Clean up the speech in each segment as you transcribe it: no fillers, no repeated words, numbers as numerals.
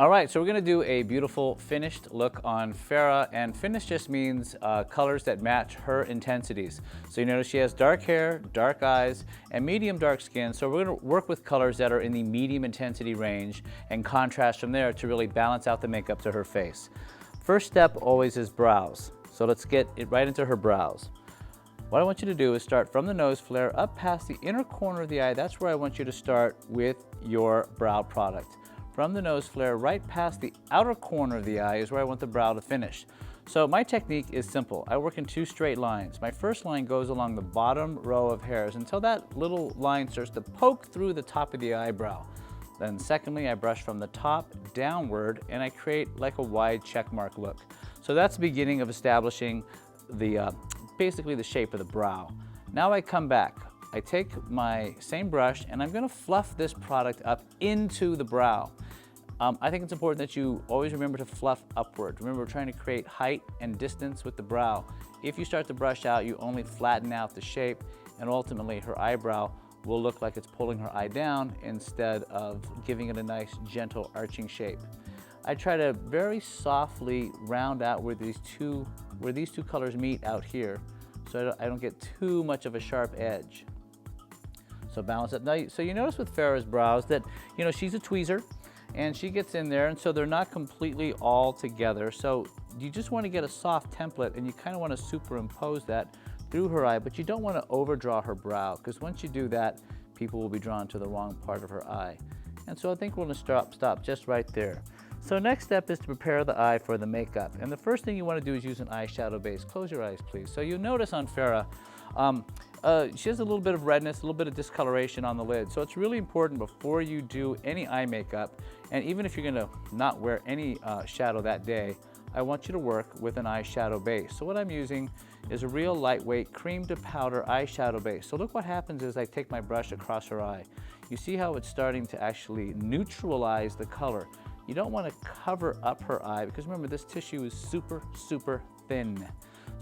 All right, so we're gonna do a beautiful finished look on Farah, and finished just means colors that match her intensities. So you notice she has dark hair, dark eyes, and medium dark skin, so we're gonna work with colors that are in the medium intensity range and contrast from there to really balance out the makeup to her face. First step always is brows, so let's get it right into her brows. What I want you to do is start from the nose flare up past the inner corner of the eye. That's where I want you to start with your brow product. From the nose flare right past the outer corner of the eye is where I want the brow to finish. So my technique is simple. I work in two straight lines. My first line goes along the bottom row of hairs until that little line starts to poke through the top of the eyebrow. Then secondly, I brush from the top downward and I create like a wide check mark look. So that's the beginning of establishing the basically the shape of the brow. Now I come back. I take my same brush and I'm gonna fluff this product up into the brow. I think it's important that you always remember to fluff upward. Remember, we're trying to create height and distance with the brow. If you start to brush out, you only flatten out the shape, and ultimately her eyebrow will look like it's pulling her eye down instead of giving it a nice, gentle, arching shape. I try to very softly round out where these two colors meet out here, so I don't get too much of a sharp edge. So balance it. Now, so you notice with Farah's brows that, you know, she's a tweezer and she gets in there, and so they're not completely all together. So you just want to get a soft template and you kind of want to superimpose that through her eye, but you don't want to overdraw her brow, because once you do that, people will be drawn to the wrong part of her eye. And so I think we're going to stop just right there. So next step is to prepare the eye for the makeup. And the first thing you want to do is use an eyeshadow base. Close your eyes, please. So you notice on Farah, she has a little bit of redness, a little bit of discoloration on the lid. So it's really important before you do any eye makeup, and even if you're gonna not wear any shadow that day, I want you to work with an eyeshadow base. So what I'm using is a real lightweight cream to powder eyeshadow base. So look what happens is I take my brush across her eye. You see how it's starting to actually neutralize the color. You don't want to cover up her eye, because remember, this tissue is super, super thin.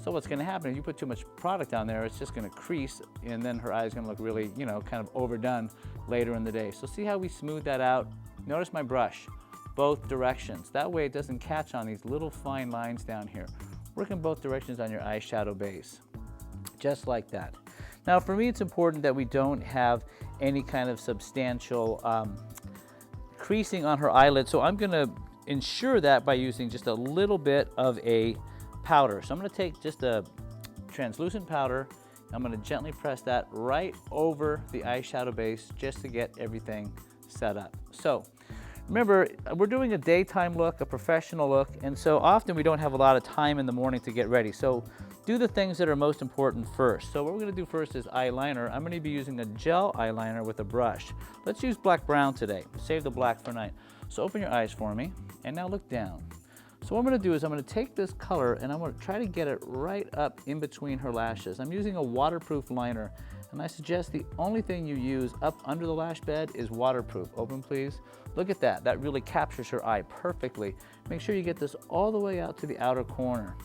So what's going to happen if you put too much product on there, it's just going to crease, and then her eye is going to look really, you know, kind of overdone later in the day. So see how we smooth that out? Notice my brush, both directions. That way it doesn't catch on these little fine lines down here. Work in both directions on your eyeshadow base, just like that. Now for me, it's important that we don't have any kind of substantial creasing on her eyelid, so I'm going to ensure that by using just a little bit of a powder. So I'm going to take just a translucent powder. I'm going to gently press that right over the eyeshadow base just to get everything set up. So remember, we're doing a daytime look, a professional look, and so often we don't have a lot of time in the morning to get ready. So do the things that are most important first. So what we're going to do first is eyeliner. I'm going to be using a gel eyeliner with a brush. Let's use black brown today. Save the black for night. So open your eyes for me, and now look down. So what I'm going to do is I'm going to take this color and I'm going to try to get it right up in between her lashes. I'm using a waterproof liner, and I suggest the only thing you use up under the lash bed is waterproof. Open, please. Look at that. That really captures her eye perfectly. Make sure you get this all the way out to the outer corner.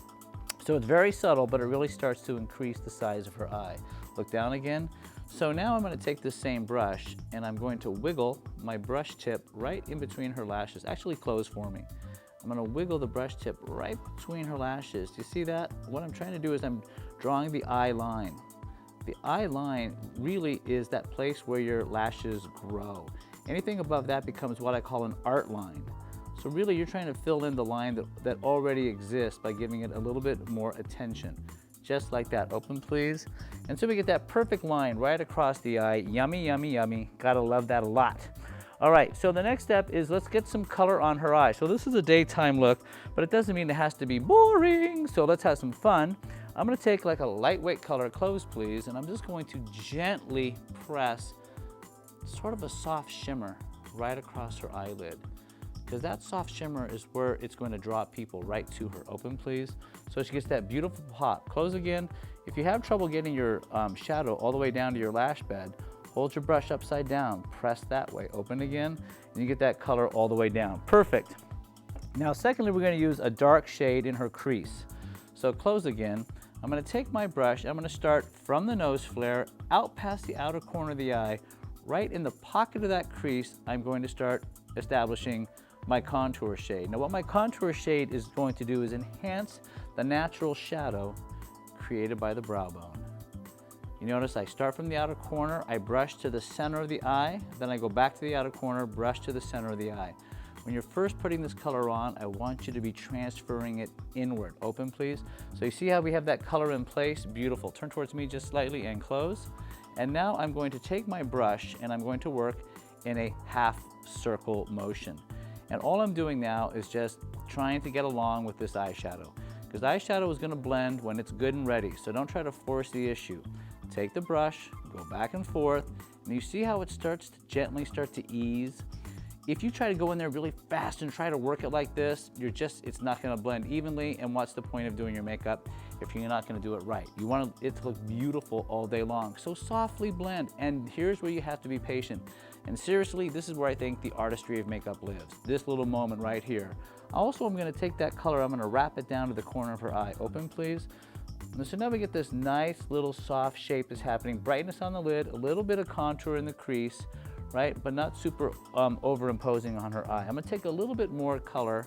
So it's very subtle, but it really starts to increase the size of her eye. Look down again. So now I'm going to take this same brush and I'm going to wiggle my brush tip right in between her lashes. Actually, close for me. I'm going to wiggle the brush tip right between her lashes. Do you see that? What I'm trying to do is I'm drawing the eye line. The eye line really is that place where your lashes grow. Anything above that becomes what I call an art line. So really you're trying to fill in the line that already exists by giving it a little bit more attention. Just like that. Open, please. And so we get that perfect line right across the eye. Yummy, yummy, yummy. Gotta love that a lot. All right, so the next step is let's get some color on her eye. So this is a daytime look, but it doesn't mean it has to be boring. So let's have some fun. I'm gonna take like a lightweight color, close please, and I'm just going to gently press sort of a soft shimmer right across her eyelid, because that soft shimmer is where it's going to draw people right to her. Open, please. So she gets that beautiful pop. Close again. If you have trouble getting your shadow all the way down to your lash bed, hold your brush upside down, press that way. Open again, and you get that color all the way down. Perfect. Now, secondly, we're going to use a dark shade in her crease. So close again. I'm going to take my brush. I'm going to start from the nose flare out past the outer corner of the eye. Right in the pocket of that crease, I'm going to start establishing my contour shade. Now what my contour shade is going to do is enhance the natural shadow created by the brow bone. You notice I start from the outer corner, I brush to the center of the eye, then I go back to the outer corner, brush to the center of the eye. When you're first putting this color on, I want you to be transferring it inward. Open, please. So you see how we have that color in place? Beautiful. Turn towards me just slightly and close. And now I'm going to take my brush and I'm going to work in a half circle motion. And all I'm doing now is just trying to get along with this eyeshadow. Because eyeshadow is going to blend when it's good and ready, so don't try to force the issue. Take the brush, go back and forth, and you see how it starts to gently start to ease. If you try to go in there really fast and try to work it like this, it's not going to blend evenly, and what's the point of doing your makeup if you're not going to do it right? You want it to look beautiful all day long. So softly blend, and here's where you have to be patient. And seriously, this is where I think the artistry of makeup lives. This little moment right here. Also, I'm going to take that color, I'm going to wrap it down to the corner of her eye. Open, please. And so now we get this nice little soft shape is happening. Brightness on the lid, a little bit of contour in the crease, right? But not super overimposing on her eye. I'm going to take a little bit more color,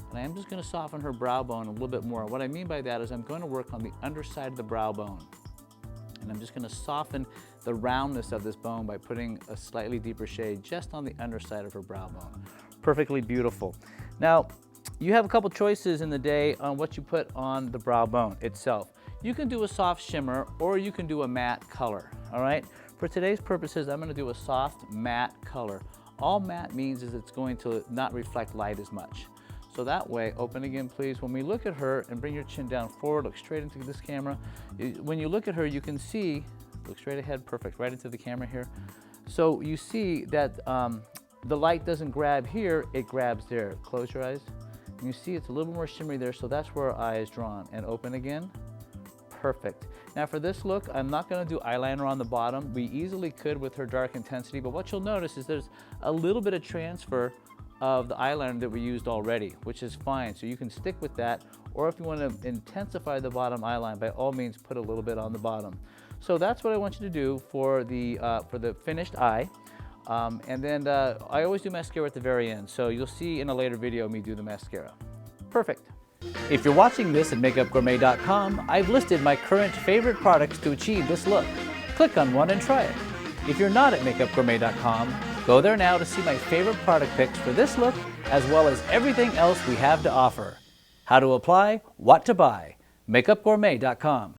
and I am just going to soften her brow bone a little bit more. What I mean by that is I'm going to work on the underside of the brow bone. And I'm just going to soften the roundness of this bone by putting a slightly deeper shade just on the underside of her brow bone. Perfectly beautiful. Now, you have a couple choices in the day on what you put on the brow bone itself. You can do a soft shimmer or you can do a matte color, all right? For today's purposes, I'm going to do a soft matte color. All matte means is it's going to not reflect light as much. So that way, open again, please. When we look at her, and bring your chin down forward, look straight into this camera. When you look at her, you can see, look straight ahead, perfect, right into the camera here. So you see that the light doesn't grab here, it grabs there. Close your eyes. And you see it's a little more shimmery there, so that's where our eye is drawn. And open again. Perfect. Now for this look, I'm not going to do eyeliner on the bottom. We easily could with her dark intensity, but what you'll notice is there's a little bit of transfer of the eyeliner that we used already, which is fine. So you can stick with that, or if you want to intensify the bottom eyeline, by all means put a little bit on the bottom. So that's what I want you to do for the finished eye. And then I always do mascara at the very end, so you'll see in a later video me do the mascara. Perfect. If you're watching this at makeupgourmet.com, I've listed my current favorite products to achieve this look. Click on one and try it. If you're not at makeupgourmet.com, go there now to see my favorite product picks for this look, as well as everything else we have to offer. How to apply, what to buy. makeupgourmet.com.